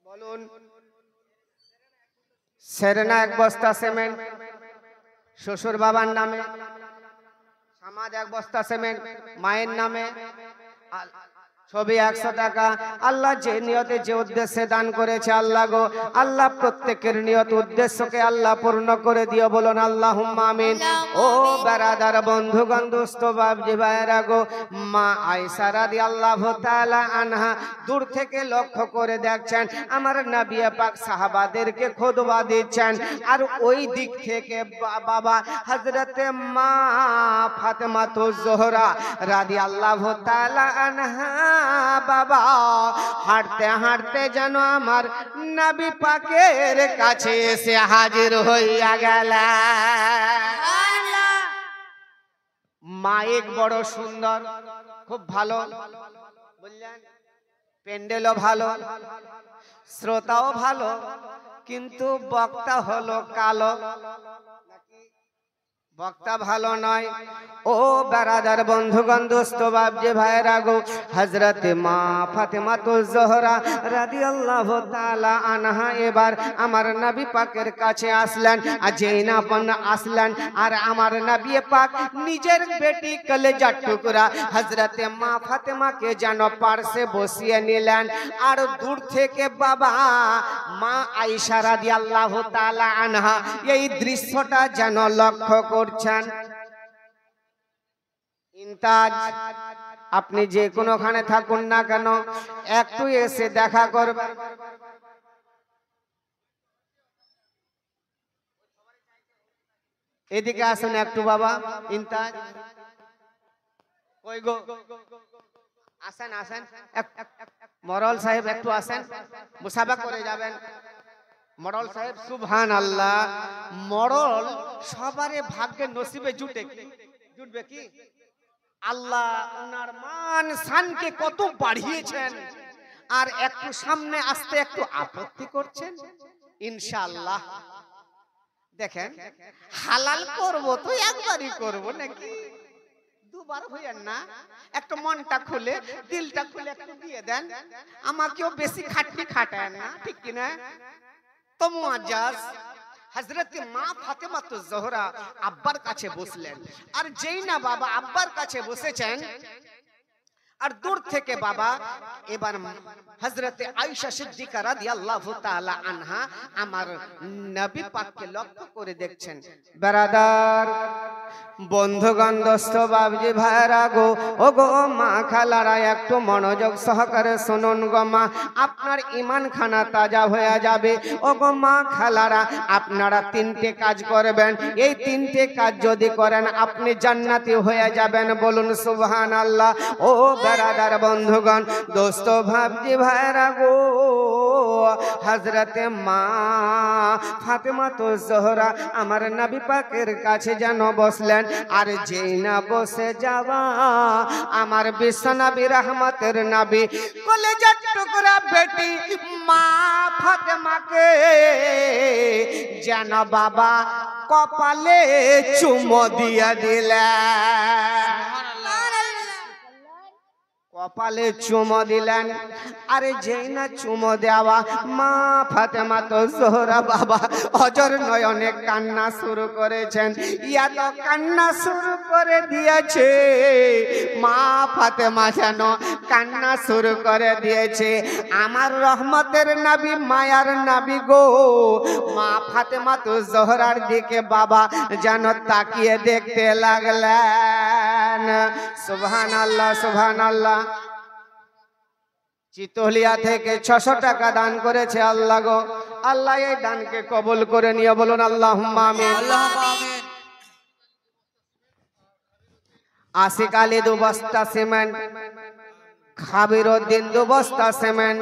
বলুন, সেরেনা এক বস্তা সিমেন্ট শ্বশুর বাবার নামে, সমাজ এক বস্তা সিমেন্ট মায়ের নামে, ছবি 100 টাকা। আল্লাহ যে নিয়তে যে উদ্দেশ্যে দান করেছে আল্লাহ গো, আল্লাহ প্রত্যেকের নিয়ত উদ্দেশ্যকে আল্লাহ পূর্ণ করে দিও, বলুন আল্লাহুম্মা আমিন। ও বেরাদার বন্ধুগণ দোস্ত বাবজি ভাইরা গো, মা আয়েশা রাদিয়াল্লাহু তাআলা আনহা দূর থেকে লক্ষ্য করে দেখছেন আমার নবী পাক সাহাবাদেরকে খুতবা দিচ্ছেন, আর ওই দিক থেকে বাবা হযরতে মা ফাতেমা তো জোহরা রাদিয়াল্লাহু তাআলা আনহা বাবা হাঁটতে হাঁটতে যেন আমার নবী পাকের কাছে এসে হাজির হইয়া গেল। মাইক বড় সুন্দর, খুব ভালো বললেন, প্যান্ডেলও ভালো, শ্রোতাও ভালো, কিন্তু বক্তা হলো কালো। বক্তা ভালো নয়। ও বেরাদার বন্ধুগণ দোস্ত বাবজি ভাইরা গো, হযরতে মা ফাতেমা তো জোহরা রাদিয়াল্লাহু তাআলা আনহা এবার আমার নবী পাকের কাছে আসলেন, আর যেই না আসলেন আর আমার নবী পাক নিজের বেটি কলেজার টুকরা হযরতে মা ফাতেমাকে যেন পাশে বসিয়ে নিলেন, আর দূর থেকে বাবা মা আয়েশা রাদিয়াল্লাহু তাআলা আনহা এই দৃশ্যটা যেন লক্ষ্য করছেন। ইন্তাজ, আপনি যে কোনোখানে থাকুন না কেন একটু এসে দেখা করবেন। এদিকে আসুন একটু বাবা। ইন্তাজ কই গো, আসেন আসেন, মরল সাহেব একটু আসেন, মুসাফা করে যাবেন। মরল সাহেব সুবহানাল্লাহ, মরল সবারে ভাগ্যে নসিবে জুটবে কি? আল্লাহ ওনার মান শানকে কত বাড়িয়েছেন, আর একটু সামনে আসতে একটু আপত্তি করছেন। ইনশাআল্লাহ দেখেন, হালাল করব তো একবারই করব নাকি দুবার হইয়েন না, একটু মনটা খুলে দিলটা খুলে একটু দিয়ে দেন, আমাকেও বেশি খাটনি খাটায় না, ঠিক কিনা? তো মুআজ্জাজ হযরতে মা ফাতেমা তো জোহরা আব্বার কাছে বসলেন, আর যেই না বাবা আব্বার কাছে বসেছেন আর দূর থেকে বাবা এবার হযরতে আয়েশা সিদ্দিকা রাদিয়াল্লাহু তাআলা আনহা আমার নবী পাককে লক্ষ্য করে দেখছেন। বেরাদার বন্ধুগণ দোস্ত বাবজি ভাইরা গো, ও গো মা খালারা একটু মনোযোগ সহকারে শুনুন গো মা, আপনার ঈমান খানা তাজা হয়ে যাবে। ও গো মা খালারা, আপনারা 3টে কাজ করবেন, এই 3টে কাজ যদি করেন আপনি জান্নাতি হয়ে যাবেন, বলুন সুবহানাল্লাহ। ও বেরাদার বন্ধুগণ দোস্ত বাবজি ভাইরা গো, হযরতে মা ফাতেমা তো জোহরা আমার নবী পাকের কাছে যেন বসলেন, আর যেই না বসে যাওয়া আমার বিশ্ব নবী রহমতের নবী কলেজার টুকরা বেটি মা ফাতেমাকে যেন বাবা কপালে চুমো দিয়ে দিলেন, কপালে চুমো দিলেন। আরে যেই না চুমো দেওয়া মা ফাতেমা তো জোহরা বাবা অজর নয়নে কান্না শুরু করেছেন। ইয়া তো কান্না শুরু করে দিয়েছে, মা ফাতেমা যেন কান্না শুরু করে দিয়েছে। আমার রহমতের নবী মায়ার নবী গো, মা ফাতেমা তো জোহরার দিকে বাবা যেন তাকিয়ে দেখতে লাগলেন। সুবহানাল্লাহ সুবহানাল্লাহ। চিতলিয়া থেকে 600 টাকা দান করেছে আল্লাহ গো, আল্লাহ এই দানকে কবুল করে নিয়ে বলুন আল্লাহুম্মা আমিন। আশিক আলী 2 বস্তা সিমেন্ট, খাবির উদ্দিন 2 বস্তা সিমেন্ট,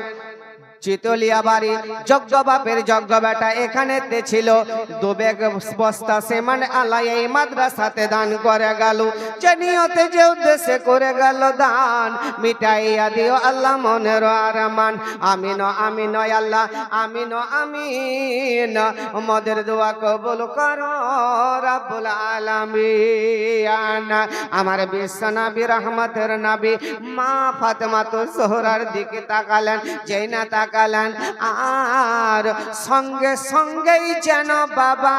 চিতলিয়া বাড়ি যজ্ঞ বাপের যজ্ঞ বেটা এখানেতে ছিল 2 ব্যাগ বস্তা সেমান আলাই এই মাদ্রাসাতে দান করে গেল যে নিয়তে যে উদ্দেশ্যে করে গেল দান মিটাইয়া দিও আল্লাহ মনের আরমান আমিন আমিন আল্লাহ আমিন আমিন আমাদের দোয়া কবুল করো রব্বুল আলামিন আমার বিশ্বনবী রহমতের নবী মা ফাতেমা তো জোহরার দিকে তাকালেন যেই না তাকালেন আর সঙ্গে সঙ্গেই যেন বাবা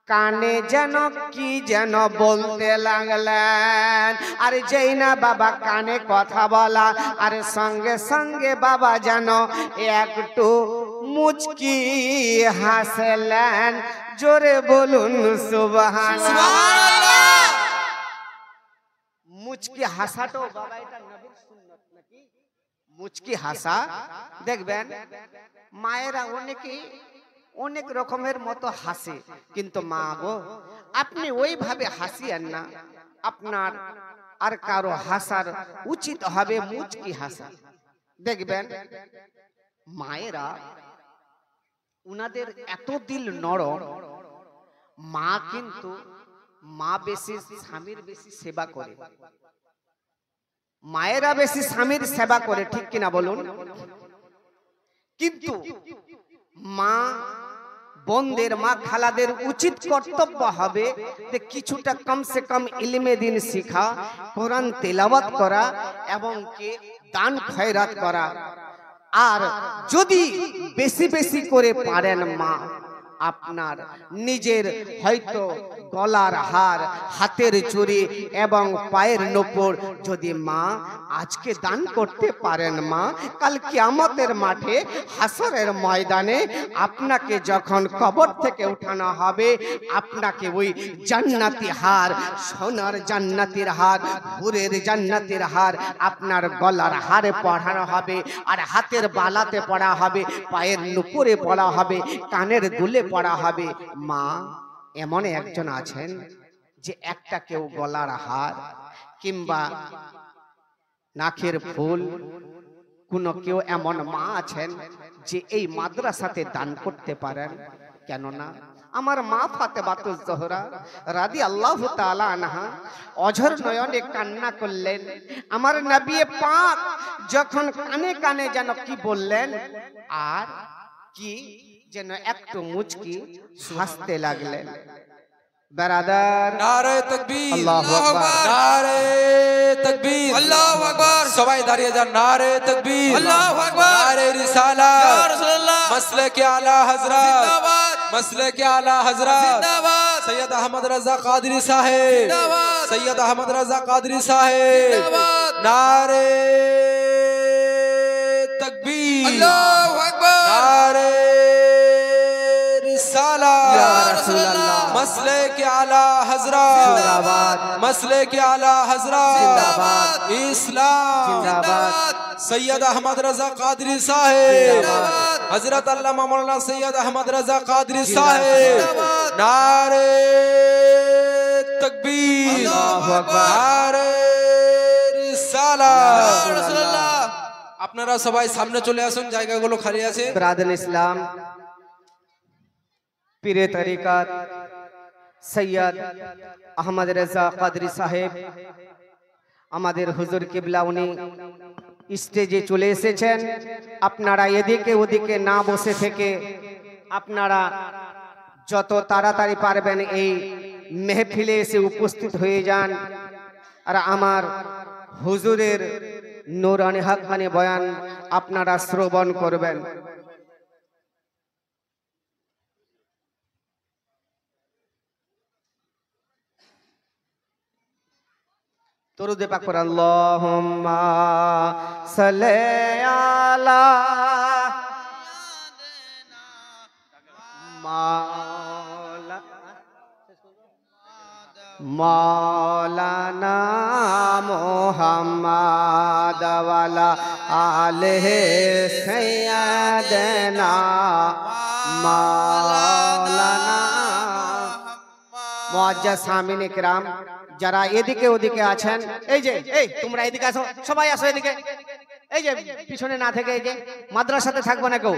কানে যেন কি যেন বলতে লাগলেন আর যেই না বাবা কানে কথা বলা আর সঙ্গে সঙ্গে বাবা যেন একটু মুচকি হাসলেন জোরে বলুন সুবহানাল্লাহ মুচকি হাসাটাও বাবা এটা নবীর সুন্নাত নাকি মুচকি হাসা দেখবেন মায়েরা অনেক রকমের মতো হাসে কিন্তু মা গো আপনি ওইভাবে হাসিয়েন না আপনার আর কারো হাসার উচিত হবে মুচকি হাসা দেখবেন মায়েরা উনাদের এত দিল নরম মা কিন্তু মা বেশি স্বামীর বেশি সেবা করে মায়েরা বেশি স্বামীর সেবা করে ঠিক কিনা বলুন কিন্তু মা বোনদের মা খালাদের উচিত কর্তব্য হবে যে কিছুটা কমসে কম ইলমে দিন শিখা কোরআন তেলাওয়াত করা এবং কি দান খয়রাত করা আর যদি বেশি বেশি করে পারেন মা আপনার নিজের হয়তো গলার হার হাতের চুড়ি এবং পায়ের নূপুর যদি মা আজকে দান করতে পারেন মা কাল কিয়ামতের মাঠে হাসরের ময়দানে আপনাকে যখন কবর থেকে উঠানো হবে আপনাকে ওই জান্নাতি হার সোনার জান্নাতির হার হুরের জান্নাতির হার আপনার গলার হারে পরানো হবে আর হাতের বালাতে পরা হবে পায়ের নূপুরে পরা হবে কানের দুলে পড়া হবে মা এমন একজন আছেন যে একটা কেউ গলার হার কিংবা নাকের ফুল কোন কেউ এমন মা আছেন যে এই মাদ্রাসাতে দান করতে পারেন কেননা আমার মা ফাতেমাতুজ জোহরা রাদিয়াল্লাহু তাআলা আনহা অঝর নয়নে কান্না করলেন আমার নবী পাক যখন কানে কানে যেন কি বললেন আর কি যেন একটু মুচকি হাসতে লাগলেন বেরাদার নারে তাকবীর আল্লাহু আকবার নারে তাকবীর আল্লাহু আকবার সবাই দাঁড়িয়ে যান নারে তাকবীর আল্লাহু আকবার নারে রিসালাত ইয়া রাসূলুল্লাহ মাসলাকে আলা হযরত জিন্দাবাদ মাসলাকে আলা হযরত জিন্দাবাদ সৈয়দ আহমদ রাজা কাদরি সাহেব জিন্দাবাদ সৈয়দ আহমদ রাজা কাদরি সাহেব জিন্দাবাদ নারে তাকবীর আল্লাহু আকবার নারে या रसूल अल्लाह मसले के आला हजरत जिंदाबाद मसले के आला हजरत जिंदाबाद इस्लाम जिंदाबाद सैयद अहमद रजा कादरी साहेब हजरत अल्लामा मौलाना सैयद अहमद रजा कादरी साहेब नारे तकबीर अल्लाहु अकबर नारे रिसालात আপনারা সবাই সামনে চলে আসুন জায়গাগুলো খালি আছে ব্রাদার ইসলাম পীরে তরিকত সৈয়দ আহমদ রেজা কাদরি সাহেব আমাদের হুজুর কিবলা উনি স্টেজে চলে এসেছেন আপনারা এদিকে ওদিকে না বসে থেকে আপনারা যত তাড়াতাড়ি পারবেন এই মেহফিলে এসে উপস্থিত হয়ে যান আর আমার হুজুরের নূরানি হাক্কানি বয়ান আপনারা শ্রবণ করবেন দরুদে পাক পড়ুন আল্লাহুম্মা সাল্লি আলা মাওলানা মুহাম্মদ ওয়ালা আলিহি সাইয়্যিদানা মাওলানা মুআজ্জাজ সামিন ইকরাম যারা এদিকে ওদিকে আছেন এই যে এই তোমরা এদিকে আসো সবাই আসো এদিকে এই যে পিছনে না থেকে এই যে মাদ্রাসাতে থাকবো না কেউ,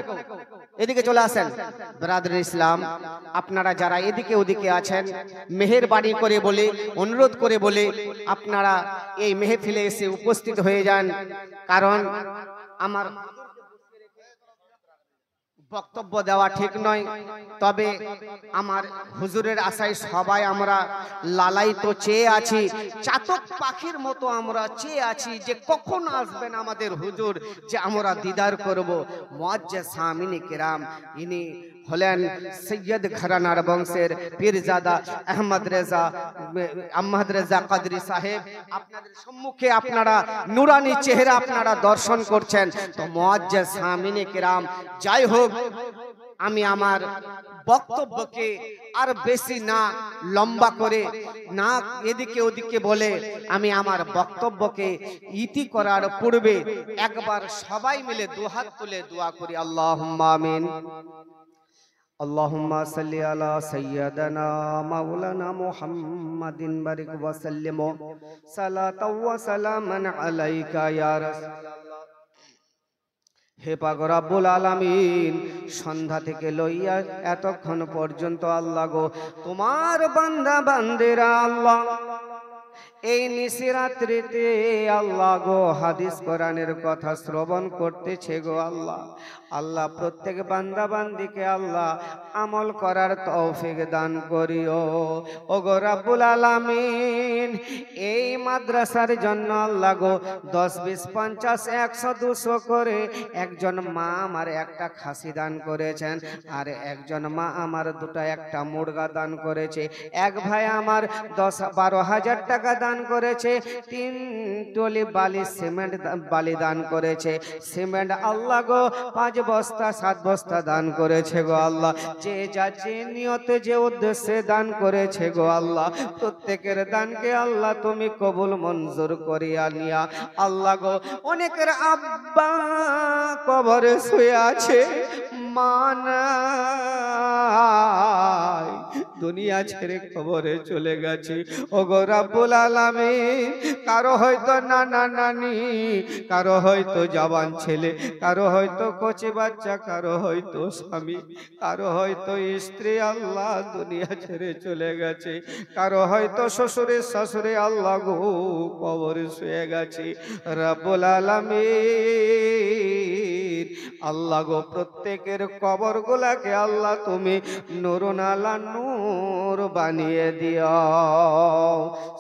এদিকে চলে আসেন। ব্রাদার ইসলাম, আপনারা যারা এদিকে ওদিকে আছেন, মেহেরবানি করে বলে, অনুরোধ করে বলে আপনারা এই মেহফিলে এসে উপস্থিত হয়ে যান। কারণ আমার বক্তব্য দেওয়া ঠিক নয়, তবে আমার হুজুরের আশায় সবাই আমরা লালায়িত চেয়ে আছি, চাতক পাখির মতো আমরা চেয়ে আছি যে কখন আসবেন আমাদের হুজুর, যে আমরা দিদার করব। মুআজ্জাজ সামিনে কিরাম, ইনি হলেন সৈয়দ ঘরানার বংশের পীরজাদা আহমদ রেজা কাদরি সাহেব। আপনাদের সম্মুখে আপনারা নুরানি চেহারা আপনারা দর্শন করছেন। তো মুআজ্জাজ সামিনে কিরাম, যাই হোক, আমি আমার বক্তব্যকে আর বেশি না লম্বা করে, না এদিকে ওদিকে বলে, আমি আমার বক্তব্যকে ইতি করার পূর্বে একবার সবাই মিলে দুহাত তুলে দোয়া করি। আল্লাহুম্মা আমিন। اللهم صل على سيدنا مولانا محمد بارك وسلم صلاة وسلاما عليك يا رسول الله। হে পাক রব্বুল আলামিন, সন্ধ্যা থেকে লইয়া এতক্ষণ পর্যন্ত আল্লাহ গো, তোমার বান্দা বান্দেরা আল্লাহ এই নিশিরাত্রিতে আল্লাহ গো হাদিস কোরআনের কথা শ্রবণ করতেছে গো আল্লাহ। আল্লাহ প্রত্যেক বান্দা বান্দিকে আল্লাহ আমল করার তৌফিক দান করিও ও গো রব্বুল আলামিন। এই মাদ্রাসার জন্য আল্লাহ গো 10, 20, 50, 100, 200 করে একজন মা আমার একটা খাসি দান করেছেন, আর একজন মা আমার দুটো একটা মুরগা দান করেছে, এক ভাই আমার 10-12 হাজার টাকা দান করেছে, 3 টলি বালি সিমেন্ট বালি দান করেছে, সিমেন্ট আল্লাহ গো 5 বস্তা 7 বস্তা দান করেছে গো আল্লাহ। যে যা যে নিয়তে যে উদ্দেশ্যে দান করেছে গো আল্লাহ, প্রত্যেকের দানকে আল্লাহ তুমি কবুল মঞ্জুর করিয়া নিয়া আল্লাহ গো। অনেকের আব্বা কবরে শুয়ে আছে, মা নাই, দুনিয়া ছেড়ে কবরে চলে গেছে ও গো রব্বুল আলামিন। কারো হয়তো নানা নানি, কারো হয়তো জওয়ান ছেলে, কারো হয়তো কচি বাচ্চা, কারো হয়তো স্বামী, কারো হয়তো স্ত্রী আল্লাহ দুনিয়া ছেড়ে চলে গেছে, কারো হয়তো শ্বশুরের শাশুড়ি আল্লাহ গো কবরে শুয়ে গেছে। রব্বুল আলামিন আল্লাহ গো, প্রত্যেকের কবর গুলাকে আল্লাহ তুমি নূরুন আলা নূর বানিয়ে দিও।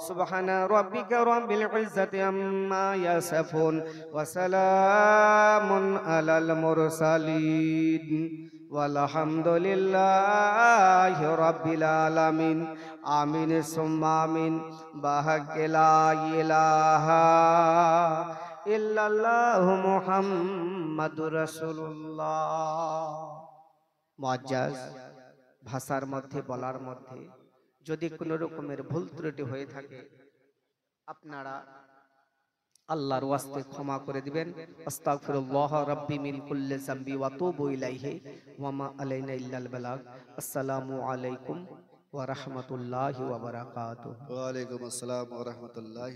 সুবহানা রাব্বিকা রাব্বিল ইজ্জাতি আম্মা ইয়াসিফুন ওয়া সালামুন আলাল মুরসালিন ওয়ালহামদুলিল্লাহি রাব্বিল আলামিন। আমিন সুম্মা আমিন। বাহাক্কি লা ইলাহা ইল্লাল্লাহু মুহাম্মাদুর রাসূলুল্লাহ। মুআজ্জাজ, ভাষার মধ্যে বলার মধ্যে যদি কোনো রকমের ভুল ত্রুটি হয়ে থাকে আপনারা আল্লাহর ওয়াস্তে ক্ষমা করে দিবেন। আস্তাগফিরুল্লাহ রাব্বি মিন কুল্লি যামবি ওয়া তুবু ইলাইহি ওয়া মা আলাইনা ইল্লাল বালাগ। আসসালামু আলাইকুম ওয়া রাহমাতুল্লাহি ওয়া বারাকাতুহু। ওয়া আলাইকুম আসসালাম ওয়া রাহমাতুল্লাহি